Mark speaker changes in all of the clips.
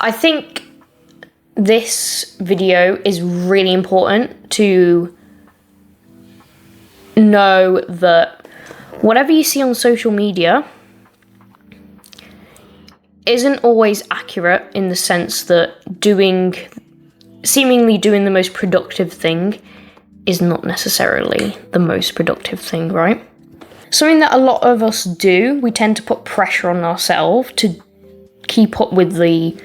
Speaker 1: I think this video is really important to know that whatever you see on social media isn't always accurate, in the sense that seemingly doing the most productive thing is not necessarily the most productive thing, right? Something that a lot of us do, we tend to put pressure on ourselves to keep up with the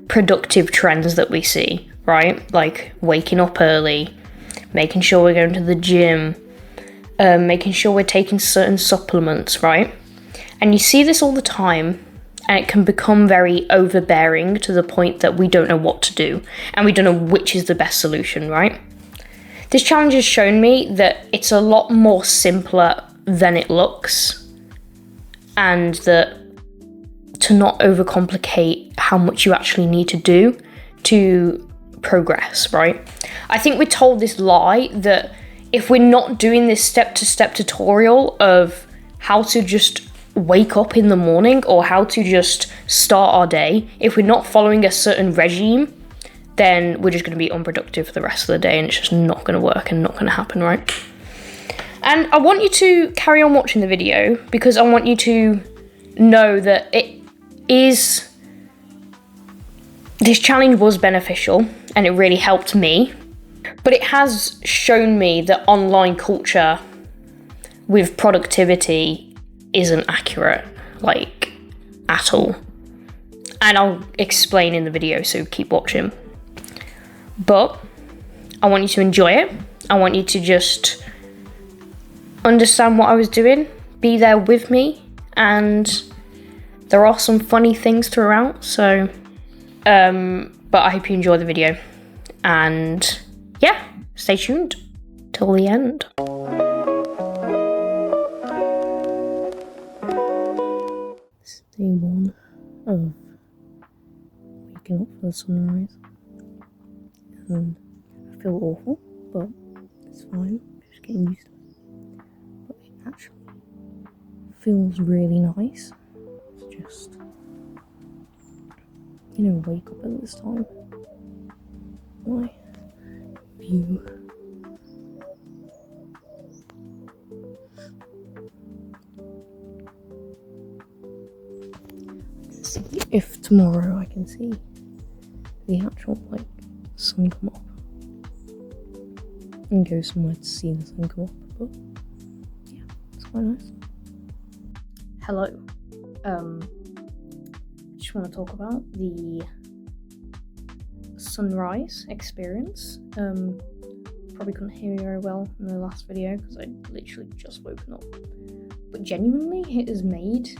Speaker 1: productive trends that we see, right? Like waking up early, making sure we're going to the gym, making sure we're taking certain supplements, right? And you see this all the time, and it can become very overbearing to the point that we don't know what to do, and we don't know which is the best solution, right? This challenge has shown me that it's a lot more simpler than it looks, and that to not overcomplicate how much you actually need to do to progress, right? I think we're told this lie that if we're not doing this step-to-step tutorial of how to just wake up in the morning or how to just start our day, if we're not following a certain regime, then we're just going to be unproductive for the rest of the day, and it's just not going to work and not going to happen, right? And I want you to carry on watching the video, because I want you to know that this challenge was beneficial and it really helped me, but it has shown me that online culture with productivity isn't accurate, like, at all. And I'll explain in the video, so keep watching. But I want you to enjoy it. I want you to just understand what I was doing, be there with me, and there are some funny things throughout, so but I hope you enjoy the video, and yeah, stay tuned till the end. This is day one of waking up for the sunrise, and I feel awful, but it's fine, I'm just getting used to it. But it actually feels really nice to just, wake up at this time. My view. See if tomorrow I can see the actual, sun come up. And go somewhere to see the sun come up, but yeah, it's quite nice. Hello. I just want to talk about the sunrise experience. Probably couldn't hear me very well in the last video because I literally just woken up. But genuinely, it has made,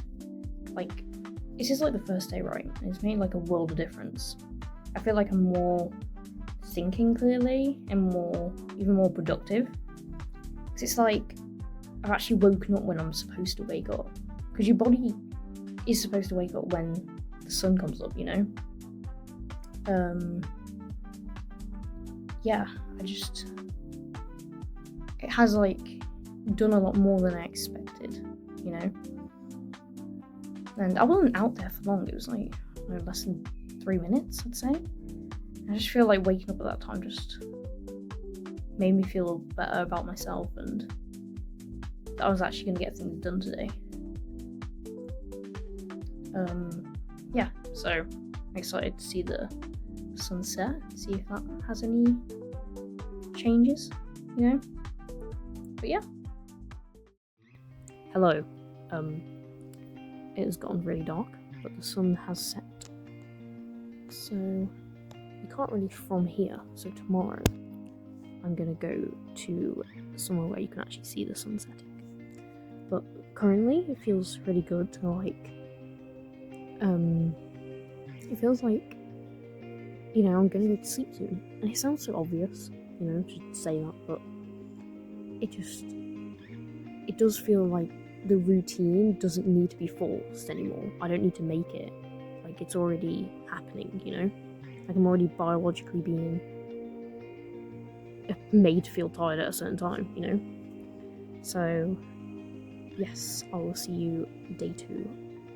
Speaker 1: this is the first day, right? It's made a world of difference. I feel like I'm more thinking clearly and even more productive. Because it's I've actually woken up when I'm supposed to wake up. Because your body is supposed to wake up when the sun comes up, yeah, it has done a lot more than I expected, and I wasn't out there for long. It was less than 3 minutes, I'd say. I just feel like waking up at that time just made me feel better about myself, and that I was actually going to get things done today. Yeah, so I'm excited to see the sunset, see if that has any changes, but yeah. Hello. It has gotten really dark, but the sun has set, so you can't really from here. So tomorrow I'm gonna go to somewhere where you can actually see the sun setting, but currently it feels really good to it feels I'm gonna go to sleep soon. And it sounds so obvious, to say that, but it does feel like the routine doesn't need to be forced anymore. I don't need to make it. It's already happening, I'm already biologically being made to feel tired at a certain time, So, yes, I will see you day 2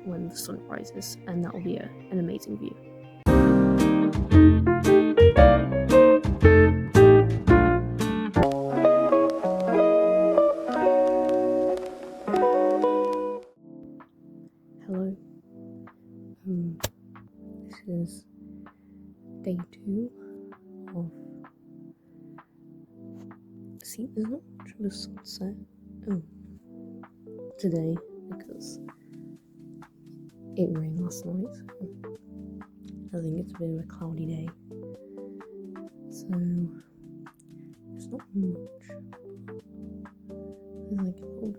Speaker 1: when the sun rises, and that will be an amazing view. Hello. This is day 2 of. See, there's not much of a sunset today because it rained last night. So I think it's a bit of a cloudy day. So it's not much. There's like a little bit.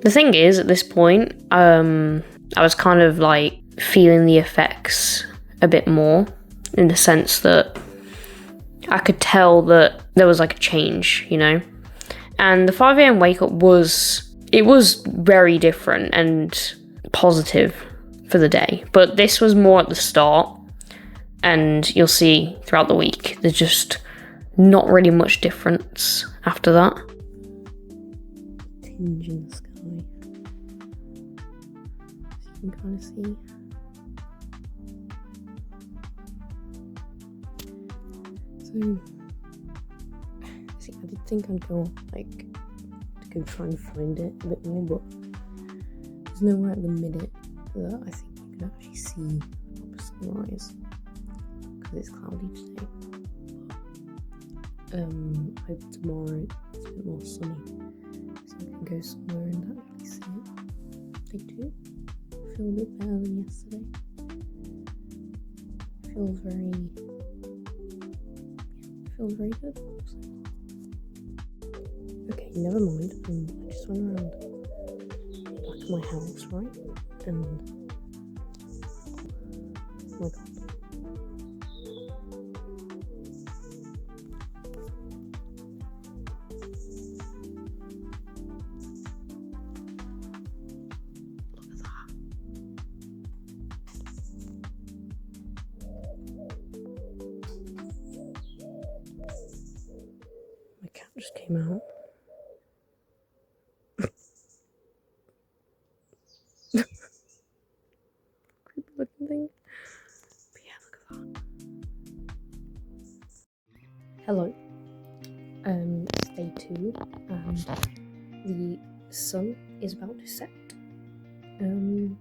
Speaker 1: The thing is, at this point, I was kind of like feeling the effects a bit more, in the sense that I could tell that there was like a change, you know? And the 5 a.m. wake up was very different and positive for the day. But this was more at the start, and you'll see throughout the week, there's just not really much difference after that. Tinge in the sky. So you can kind of see. So, see, I did think I'd go to go try and find it a bit more, but there's nowhere at the minute that I think you can actually see the sunrise because it's cloudy today. I hope tomorrow it's a bit more sunny, so we can go somewhere and actually see it. Day 2. I feel a bit better than yesterday. Feels very good. Okay, never mind. I just went around the back of my house, right? And oh my god. Look at that. My cat just came out. Creepy looking thing. But yeah, look at that. Hello. It's day 2 and the sun is about to set. I'm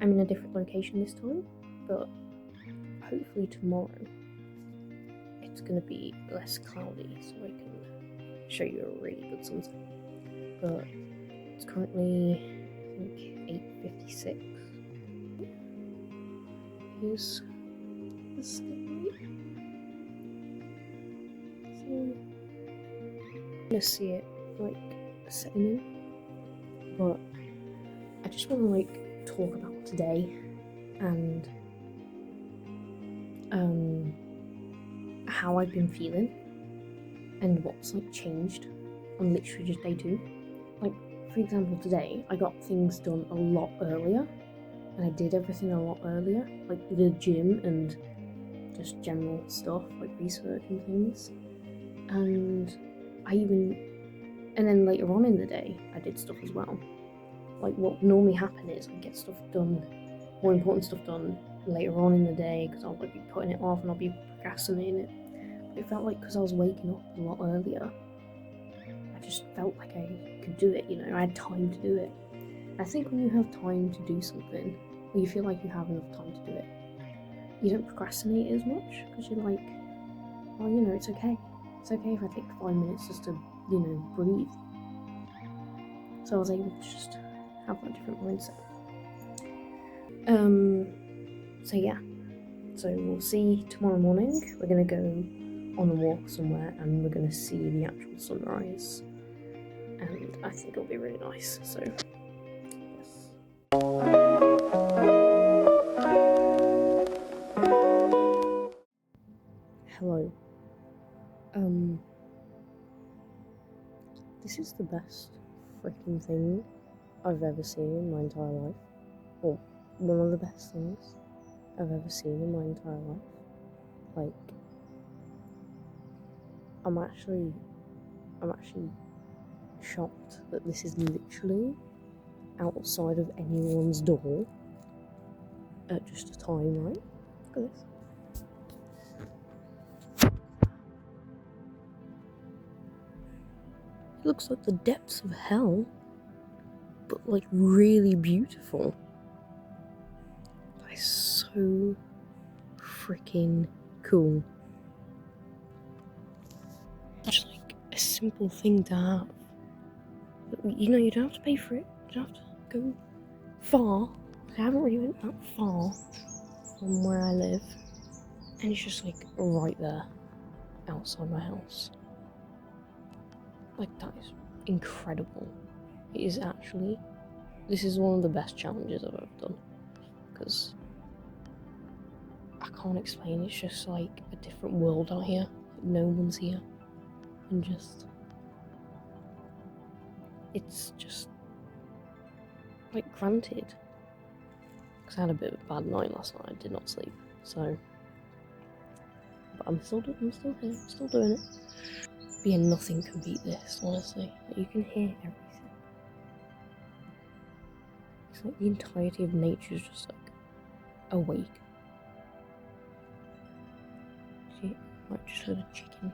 Speaker 1: in a different location this time, but hopefully tomorrow it's gonna be less cloudy so I can show you a really good sunset. But it's currently, I think, 8:56. Here's the sunlight. So I'm gonna see it like setting in, but I just want to like talk about today and how I've been feeling and what's like changed on literally just day 2. Like, for example, today I got things done a lot earlier and I did everything a lot earlier, like the gym and just general stuff like research and things. And then later on in the day I did stuff as well. Like what normally happens is I get stuff done, more important stuff done later on in the day because I'll like be putting it off and I'll be procrastinating it. But it felt like because I was waking up a lot earlier, I just felt like I could do it, you know, I had time to do it. I think when you have time to do something, or you feel like you have enough time to do it, you don't procrastinate as much because you're like, well, you know, it's okay. It's okay if I take 5 minutes just to, you know, breathe. So I was able to just have that different mindset. So yeah. So we'll see tomorrow morning. We're gonna go on a walk somewhere and we're gonna see the actual sunrise. And I think it'll be really nice. So yes. Hello. This is the best freaking thing I've ever seen in my entire life. Or one of the best things I've ever seen in my entire life. Like, I'm actually shocked that this is literally outside of anyone's door at just a time, right? Look at this. It looks like the depths of hell, but like really beautiful. That is so freaking cool. Just like a simple thing to have. You know, you don't have to pay for it. You don't have to go far. I haven't really went that far from where I live. And it's just like right there, outside my house. Like, that is incredible. It is actually, this is one of the best challenges I've ever done. Because I can't explain, it's just like a different world out here. No one's here. And just, it's just like granted. Because I had a bit of a bad night last night, I did not sleep. So, but I'm still here, I'm still doing it. But yeah, nothing can beat this, honestly. You can hear everything. It's like the entirety of nature is just like awake. See, I might just heard a chicken.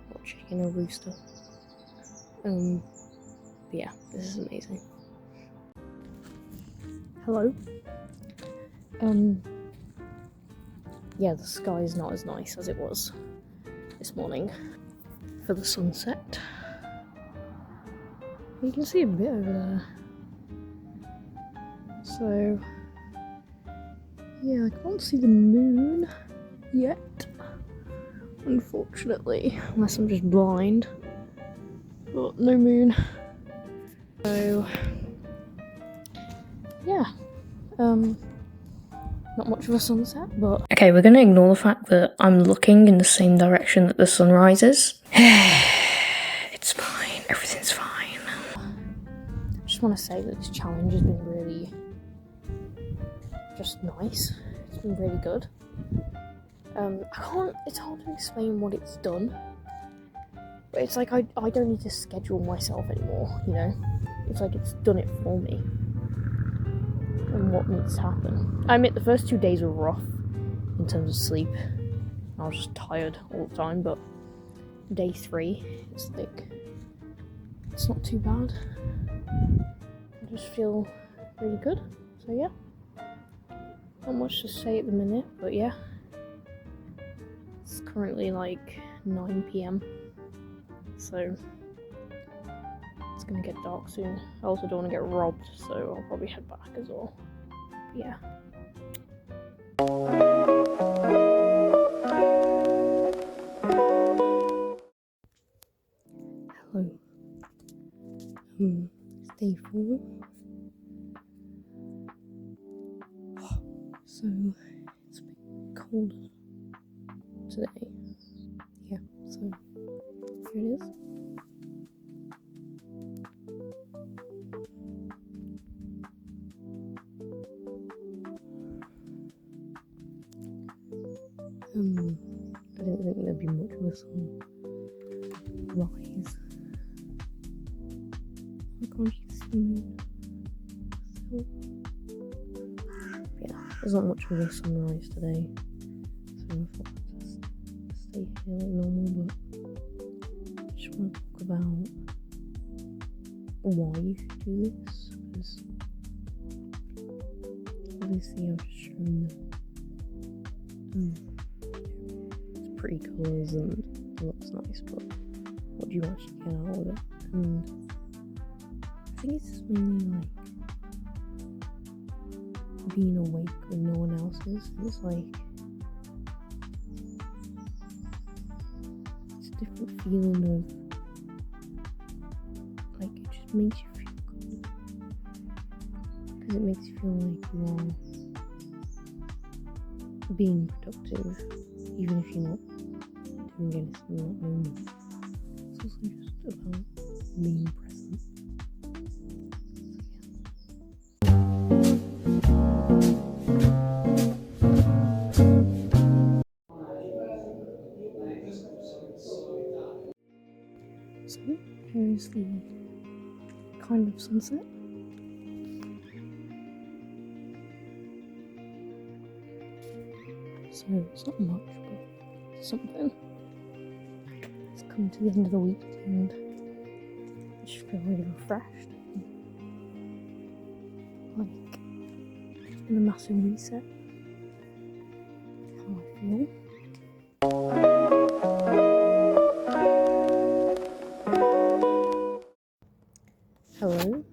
Speaker 1: Not chicken, a rooster. But yeah, this is amazing. Hello. Yeah, the sky is not as nice as it was this morning for the sunset. You can see a bit over there. So, yeah, I can't see the moon yet, unfortunately, unless I'm just blind. But no moon. So, yeah, not much of a sunset, but... Okay, we're gonna ignore the fact that I'm looking in the same direction that the sun rises. It's fine, everything's fine. I just want to say that this challenge has been really just nice. It's been really good. It's hard to explain what it's done. But it's like I don't need to schedule myself anymore, you know? It's like it's done it for me. And what needs to happen. I admit the first 2 days were rough in terms of sleep. I was just tired all the time, but day 3, it's like, it's not too bad. I just feel really good, so yeah. Not much to say at the minute, but yeah. It's currently like 9 PM, so it's gonna get dark soon. I also don't want to get robbed, so I'll probably head back as well. But yeah. Hello. It's day 4. So it's a bit colder today. Yeah, so here it is. I didn't think there'd be much of a sunrise. I can't you see the moon? So, yeah, there's not much of a sunrise today, so I thought I'd just stay here like normal, but I just want to talk about why you should do this, because obviously I've just shown it's pretty colours and it looks nice, but what do you actually get out of it? And I think it's just mainly like being awake when no one else is. It's like, it's a different feeling of, like, it just makes you feel good, because it makes you feel like you are being productive, even if you're not doing anything in that moment. It's also just about being present. So here is the kind of sunset. So it's not much, but it's something. It's coming to the end of the week and I just feel really refreshed. Like, it's been a massive reset. How I feel. Hello.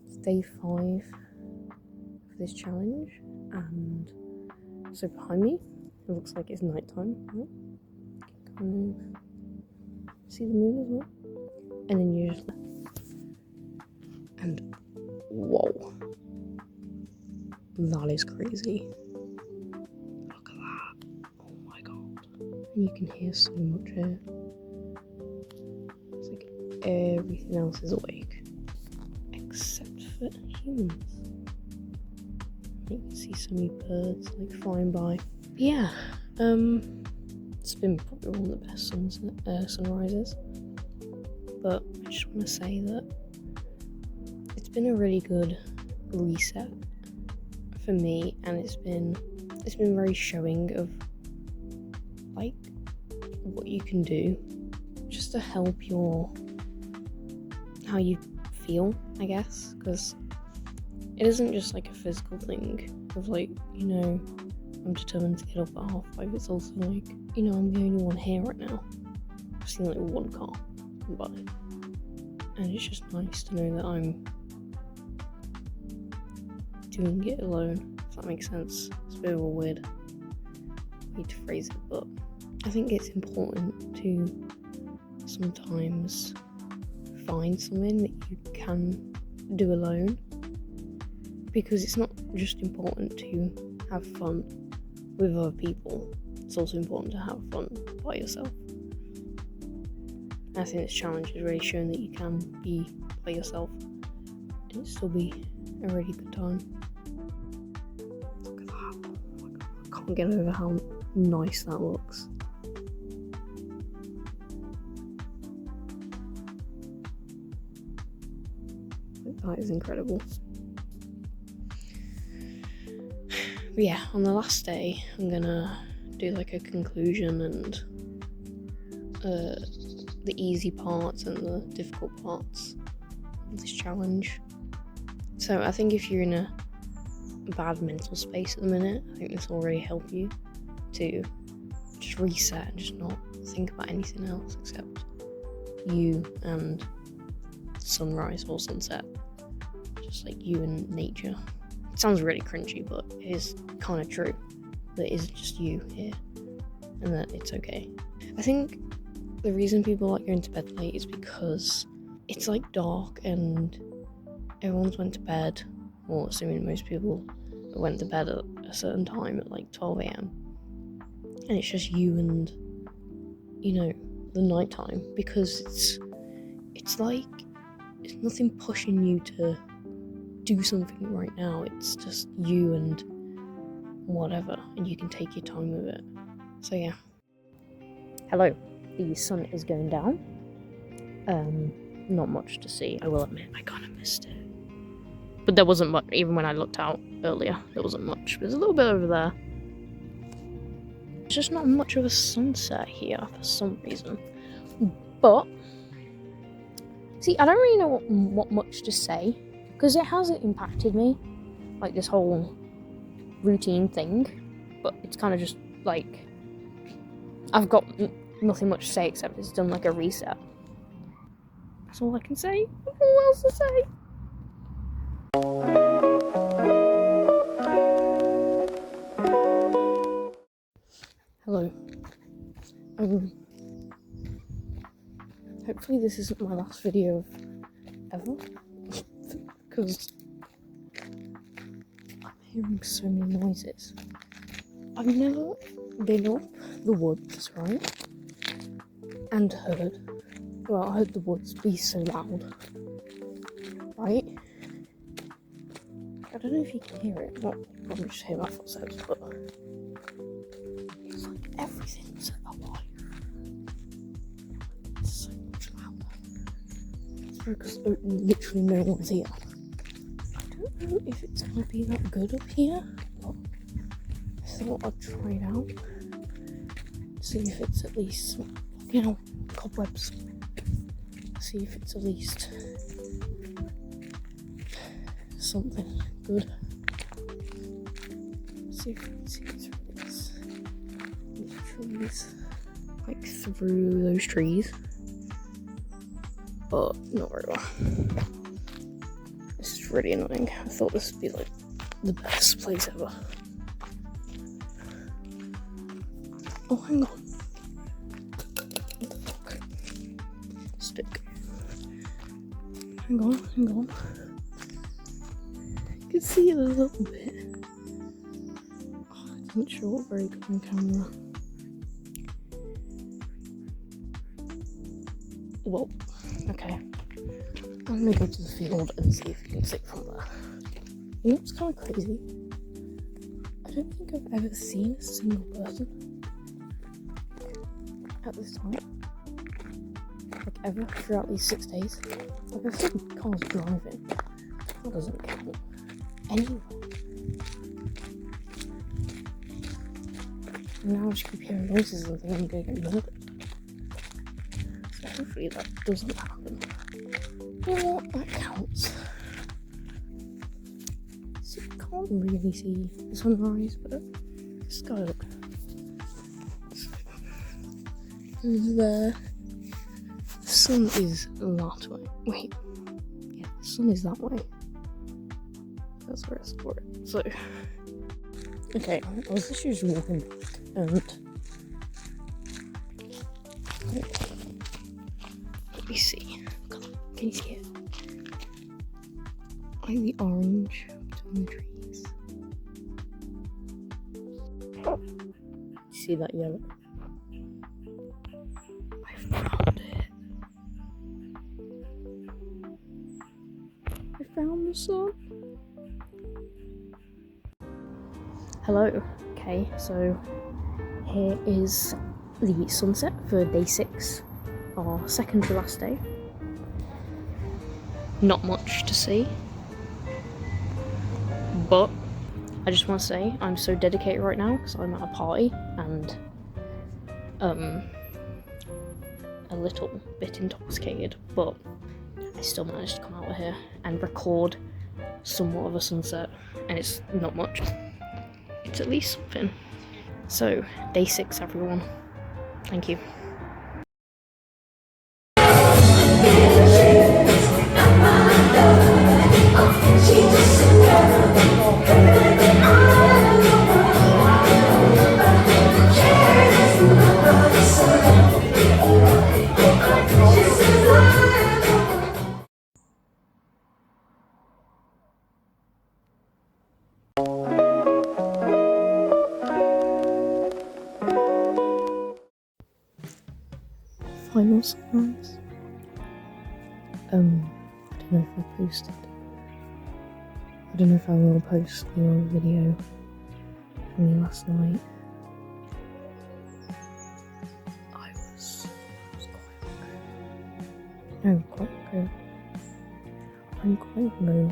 Speaker 1: It's day 5 of this challenge, and so behind me, it looks like it's nighttime. Right? Kind of see the moon as well, and then you just and whoa, that is crazy. Look at that! Oh my god! And you can hear so much here. It's like everything else is awake except for humans. You can see so many birds like flying by. Yeah, it's been probably one of the best sunrises. But I just want to say that it's been a really good reset for me, and it's been very showing of like what you can do just to help how you feel, I guess, because it isn't just like a physical thing of like, you know, I'm determined to get up at 5:30. It's also like, you know, I'm the only one here right now. I've seen like one car come by, and it's just nice to know that I'm doing it alone, if that makes sense. It's a bit of a weird way to phrase it, but I think it's important to sometimes find something that you can do alone, because it's not just important to have fun with other people, it's also important to have fun by yourself. And I think this challenge has really shown that you can be by yourself and it still be a really good time. Look at that. Oh my god, I can't get over how nice that looks. That is incredible. But yeah, on the last day, I'm gonna do like a conclusion and the easy parts and the difficult parts of this challenge. So I think if you're in a bad mental space at the minute, I think this will really help you to just reset and just not think about anything else except you and sunrise or sunset. Just like you and nature. It sounds really cringy, but it is kind of true. That it is just you here, and that it's okay. I think the reason people like going to bed late is because it's like dark and everyone's went to bed, or assuming most people went to bed at a certain time at like 12 a.m. and it's just you and, you know, the nighttime, because it's like it's nothing pushing you to do something right now. It's just you and whatever, and you can take your time with it. So yeah. Hello. The sun is going down. Not much to see, I will admit. I kind of missed it. But there wasn't much, even when I looked out earlier, there wasn't much. There's a little bit over there. It's just not much of a sunset here for some reason. But see, I don't really know what much to say, because it hasn't impacted me, like this whole routine thing, but it's kind of just like, I've got nothing much to say except it's done like a reset. That's all I can say. What else to say? Hello. Hopefully this isn't my last video of ever, because I'm hearing so many noises. I've never been up the woods, right? And heard the woods be so loud, right? I don't know if you can hear it. Well, probably just hear my footsteps, but it's like everything's alive. It's so much louder. It's because literally no one's here. I don't know if it's gonna be that good up here, but I thought I'd try it out. See if it's at least Meow. Cobwebs. See if it's at least something good. See if we can see these trees. Like through those trees. But not very well. This is really annoying. I thought this would be like the best place ever. Oh, hang on. What the fuck? Stick. Hang on. You can see it a little bit. Oh, it doesn't show up very good on camera. Well, okay. I'm gonna go to the field and see if you can see it from there. You know what's kind of crazy? I don't think I've ever seen a single person at this time. Like ever, throughout these 6 days. Like I've seen cars driving. That doesn't count. Anyway. And now I just keep hearing noises and think I'm gonna get murdered. So hopefully that doesn't happen. You know what? That counts. So you can't really see the sunrise, but the sky look. There. The sun is that way. Wait. Yeah, the sun is that way. That's where I saw it. So. Okay, I was literally just walking and. Let me see. Can you see it? Like the orange between the trees. See that yellow? I found it. I found the sun. Hello. Okay, so here is the sunset for day 6, our second to last day. Not much to see, but I just want to say I'm so dedicated right now because I'm at a party and a little bit intoxicated, but I still managed to come out of here and record somewhat of a sunset, and it's not much. It's at least something. So, day 6, everyone. Thank you. Final sunrise. I don't know if I posted. I don't know if I will post the old video from me last night. I was quite good. I'm quite low.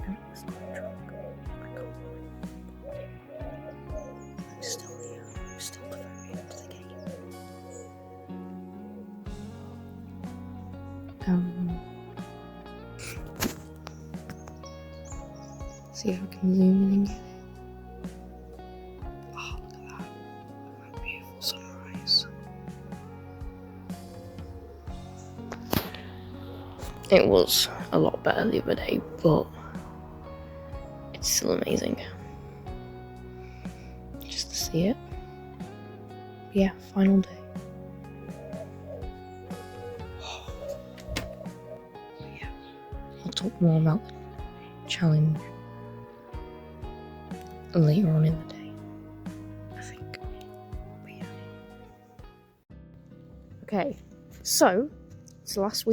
Speaker 1: And I was quite drunk. I can't lie. I'm still here. I'm still devoted to the game. See if I can zoom in and get it. Oh, look at that. That beautiful sunrise. It was a lot better the other day, but it's still amazing. Just to see it. Yeah, final day. Yeah. I'll talk more about the challenge later on in the day, I think. But yeah. Okay, so it's last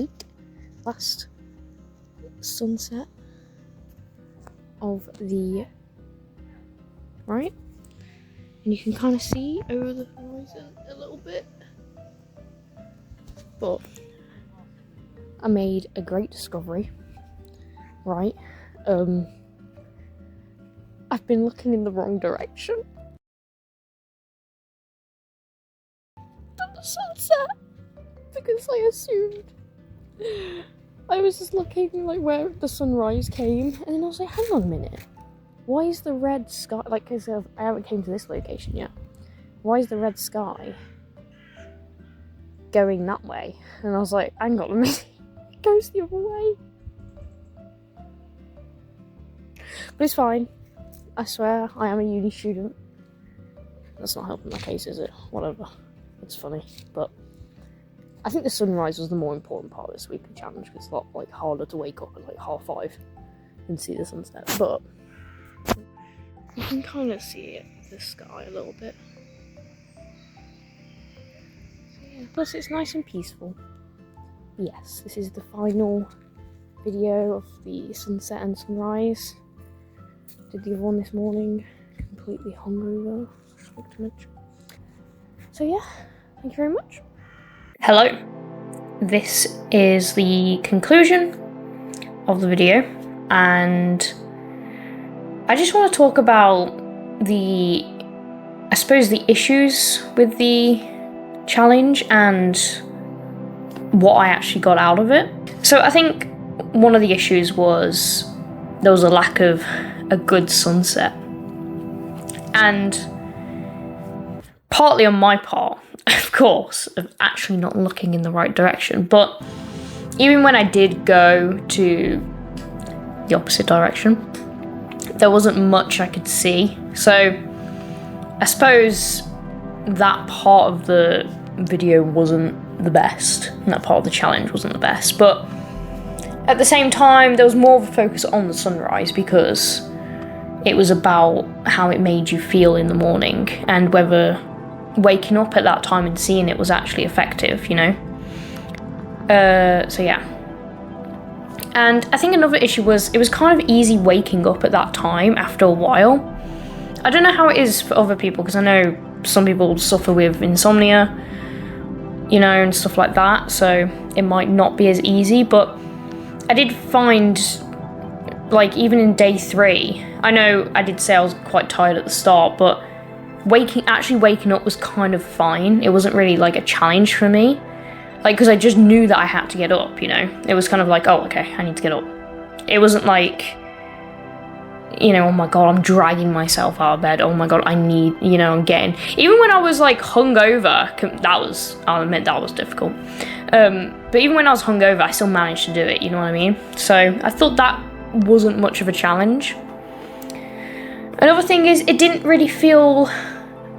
Speaker 1: sunset of the right, and you can kind of see over the horizon a little bit, but I made a great discovery, right? I've been looking in the wrong direction. And the sun sunset because I assumed. I was just looking like where the sunrise came, and then I was like, hang on a minute. Why is the red sky, like, because I haven't came to this location yet. Why is the red sky going that way? And I was like, hang on a minute. It goes the other way. But it's fine. I swear, I am a uni student. That's not helping my case, is it? Whatever. It's funny, but I think the sunrise was the more important part of this weekly challenge, because it's a lot like harder to wake up at like 5:30 and see the sunset. But you can kind of see it, the sky a little bit. So yeah. Plus, it's nice and peaceful. Yes, this is the final video of the sunset and sunrise. Did the other one this morning, completely hungover. So yeah, thank you very much. Hello, this is the conclusion of the video, and I just want to talk about the issues with the challenge and what I actually got out of it. So I think one of the issues was there was a lack of a good sunset, and partly on my part, of course, of actually not looking in the right direction. But even when I did go to the opposite direction, there wasn't much I could see. So I suppose that part of the video wasn't the best, and that part of the challenge wasn't the best. But at the same time, there was more of a focus on the sunrise, because it was about how it made you feel in the morning and whether waking up at that time and seeing it was actually effective, you know? So yeah. And I think another issue was it was kind of easy waking up at that time after a while. I don't know how it is for other people, because I know some people suffer with insomnia, you know, and stuff like that, so it might not be as easy. But I did find, like, even in day 3, I know I did say I was quite tired at the start, but actually waking up was kind of fine. It wasn't really like a challenge for me, like, because I just knew that I had to get up, you know. It was kind of like, oh, okay, I need to get up. It wasn't like, you know, oh my god, I'm dragging myself out of bed, oh my god, I need, you know, I'm getting, even when I was like hungover, I'll admit that was difficult, but even when I was hungover, I still managed to do it, you know what I mean? So I thought that wasn't much of a challenge. Another thing is, it didn't really feel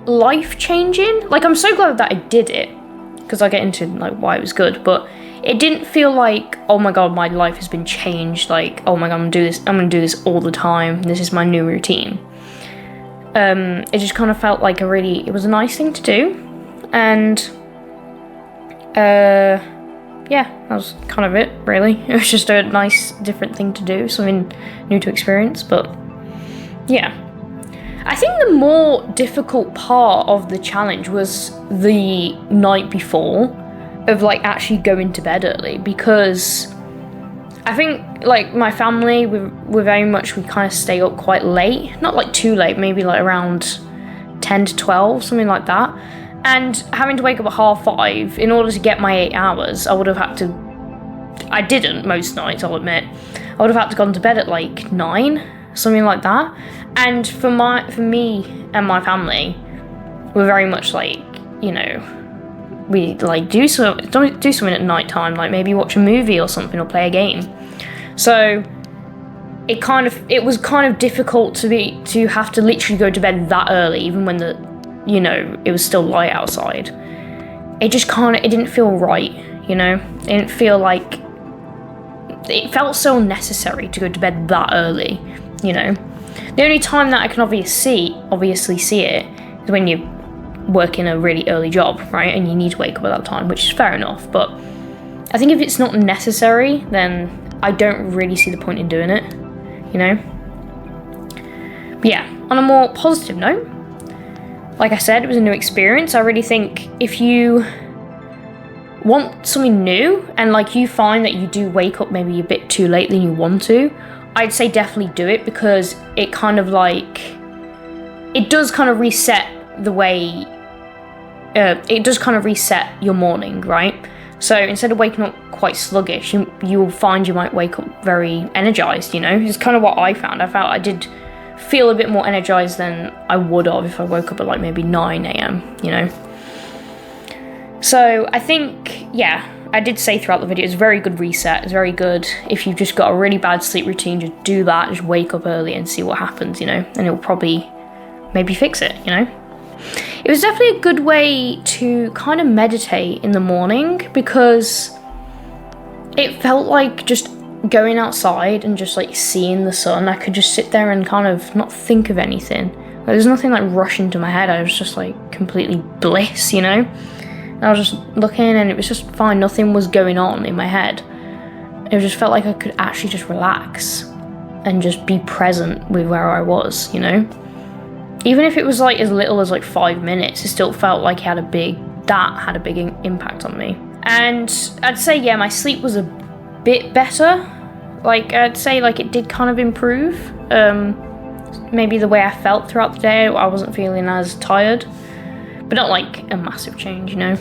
Speaker 1: life-changing. Like, I'm so glad that I did it, because I'll get into like why it was good, but it didn't feel like, oh my god, my life has been changed, like, oh my god, I'm gonna do this all the time, this is my new routine. It just kind of felt like it was a nice thing to do, and yeah, that was kind of it, really. It was just a nice, different thing to do, something new to experience. But yeah, I think the more difficult part of the challenge was the night before, of like actually going to bed early, because I think like my family, we're very much, we kind of stay up quite late, not like too late, maybe like around 10 to 12, something like that. And having to wake up at 5:30 in order to get my 8 hours, I didn't most nights, I'll admit. I would have had to gone to bed at like 9, something like that. And for me and my family, we're very much like, you know, we like do something at night time, like maybe watch a movie or something, or play a game. So it was kind of difficult to have to literally go to bed that early, even when it was still light outside. It just it didn't feel right, you know? It didn't feel like, it felt so unnecessary to go to bed that early, you know? The only time that I can obviously see it is when you work in a really early job, right? And you need to wake up at that time, which is fair enough. But I think if it's not necessary, then I don't really see the point in doing it, you know? But yeah, on a more positive note, like I said, it was a new experience. I really think if you want something new, and like you find that you do wake up maybe a bit too late than you want to, I'd say definitely do it, because it kind of like, it does kind of reset the way it does kind of reset your morning, right? So instead of waking up quite sluggish, you'll find you might wake up very energized, you know? It's kind of what I found. I felt I did feel a bit more energized than I would have if I woke up at like maybe 9 a.m, you know? So I think, yeah, I did say throughout the video, it's a very good reset. It's very good. If you've just got a really bad sleep routine, just do that. Just wake up early and see what happens, you know? And it'll probably maybe fix it, you know? It was definitely a good way to kind of meditate in the morning because it felt like just going outside and just like seeing the sun. I could just sit there and kind of not think of anything. Like, there's nothing like rushing to my head. I was just like completely bliss, you know? And I was just looking and it was just fine. Nothing was going on in my head. It just felt like I could actually just relax and just be present with where I was, you know? Even if it was like as little as like 5 minutes, it still felt like that had a big impact on me. And I'd say, yeah, my sleep was a bit better. Like, I'd say like it did kind of improve. Maybe the way I felt throughout the day, I wasn't feeling as tired. But not like a massive change, you know?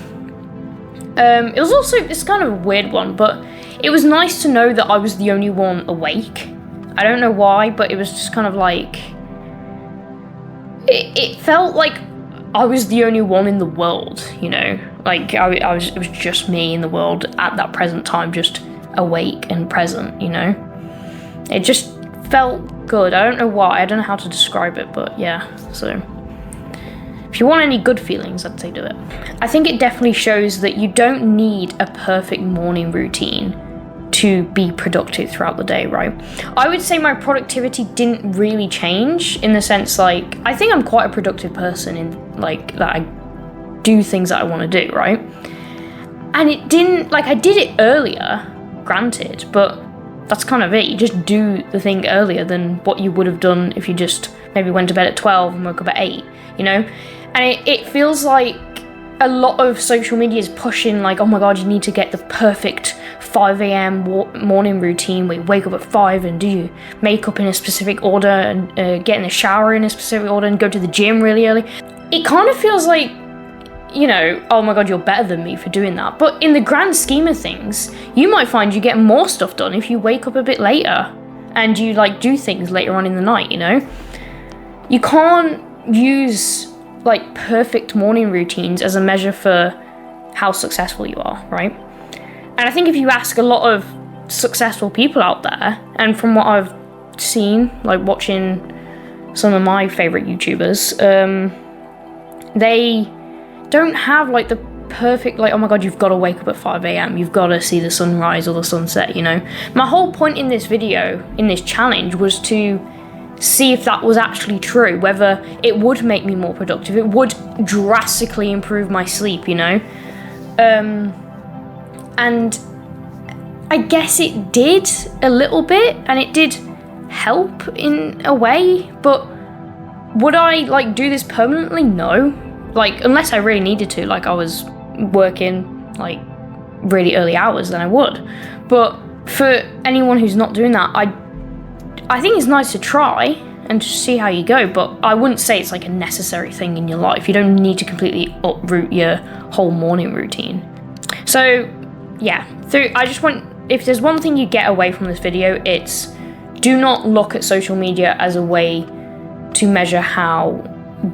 Speaker 1: It was also, it's kind of a weird one, but it was nice to know that I was the only one awake. I don't know why, but it was just kind of like, it felt like I was the only one in the world, you know? Like, it was just me in the world at that present time, just awake and present, you know? It just felt good. I don't know why, I don't know how to describe it, but yeah, so. If you want any good feelings, I'd say do it. I think it definitely shows that you don't need a perfect morning routine to be productive throughout the day, right? I would say my productivity didn't really change in the sense like, I think I'm quite a productive person in like that I do things that I want to do, right? And it didn't, like I did it earlier, granted, but that's kind of it. You just do the thing earlier than what you would have done if you just maybe went to bed at 12 and woke up at 8, you know? And it feels like a lot of social media is pushing like, oh my God, you need to get the perfect 5 a.m. morning routine where you wake up at 5 and do your makeup in a specific order and get in the shower in a specific order and go to the gym really early. It kind of feels like, you know, oh my God, you're better than me for doing that. But in the grand scheme of things, you might find you get more stuff done if you wake up a bit later and you like do things later on in the night, you know? You can't use like perfect morning routines as a measure for how successful you are, right? And I think if you ask a lot of successful people out there, and from what I've seen, like watching some of my favorite YouTubers, they don't have like the perfect, like, oh my God, you've got to wake up at 5 a.m. You've got to see the sunrise or the sunset, you know? My whole point in this video, in this challenge, was to see if that was actually true, whether it would make me more productive, it would drastically improve my sleep, you know? And I guess it did a little bit, and it did help in a way, but would I like do this permanently? No. Like, unless I really needed to, like I was working like really early hours, then I would. But for anyone who's not doing that, I think it's nice to try and just see how you go, but I wouldn't say it's like a necessary thing in your life. You don't need to completely uproot your whole morning routine. So yeah, I just want, if there's one thing you get away from this video, it's do not look at social media as a way to measure how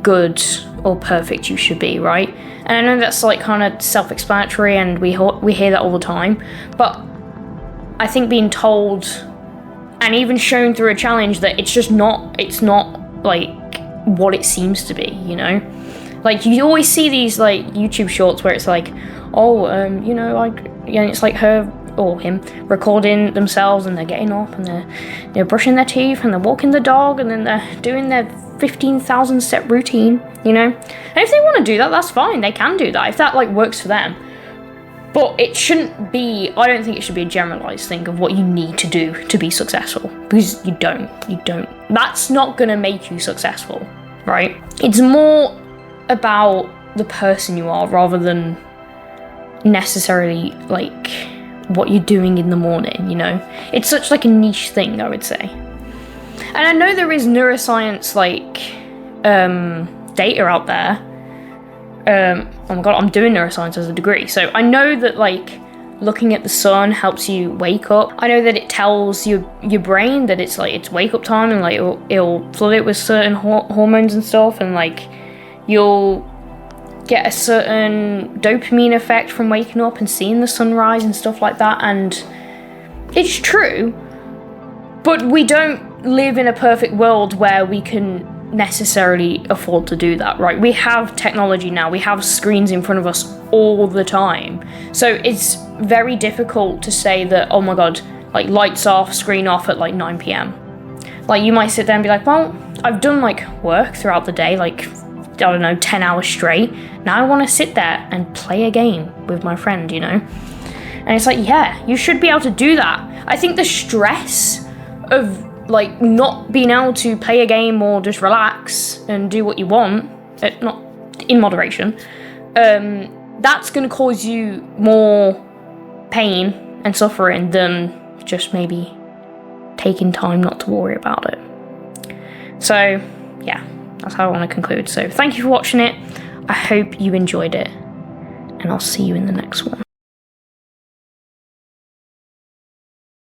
Speaker 1: good or perfect you should be, right? And I know that's like kind of self-explanatory and we hear that all the time, but I think being told and even shown through a challenge that it's not like what it seems to be, you know? Like you always see these like YouTube shorts where it's like, oh, you know, like, yeah, it's like her or him recording themselves and they're getting up and they're brushing their teeth and they're walking the dog and then they're doing their 15,000 step routine, you know? And if they want to do that, that's fine. They can do that if that like works for them. But it shouldn't be, I don't think it should be a generalized thing of what you need to do to be successful, because you don't. That's not gonna make you successful, right? It's more about the person you are rather than necessarily like what you're doing in the morning, you know? It's such like a niche thing, I would say. And I know there is neuroscience like data out there. oh my god, I'm doing neuroscience as a degree. So I know that like looking at the sun helps you wake up. I know that it tells your brain that it's like it's wake up time, and like it'll flood it with certain hormones and stuff, and like you'll get a certain dopamine effect from waking up and seeing the sunrise and stuff like that. And it's true, but we don't live in a perfect world where we can necessarily afford to do that, right? We have technology now, we have screens in front of us all the time, so it's very difficult to say that, oh my god, like lights off, screen off at like 9 p.m. Like you might sit there and be like, well, I've done like work throughout the day, like I don't know, 10 hours straight, now I want to sit there and play a game with my friend, you know? And it's like, yeah, you should be able to do that. I think the stress of like not being able to play a game or just relax and do what you want, not in moderation, that's going to cause you more pain and suffering than just maybe taking time not to worry about it. So yeah, that's how I want to conclude. So thank you for watching it. I hope you enjoyed it, and I'll see you in the next one.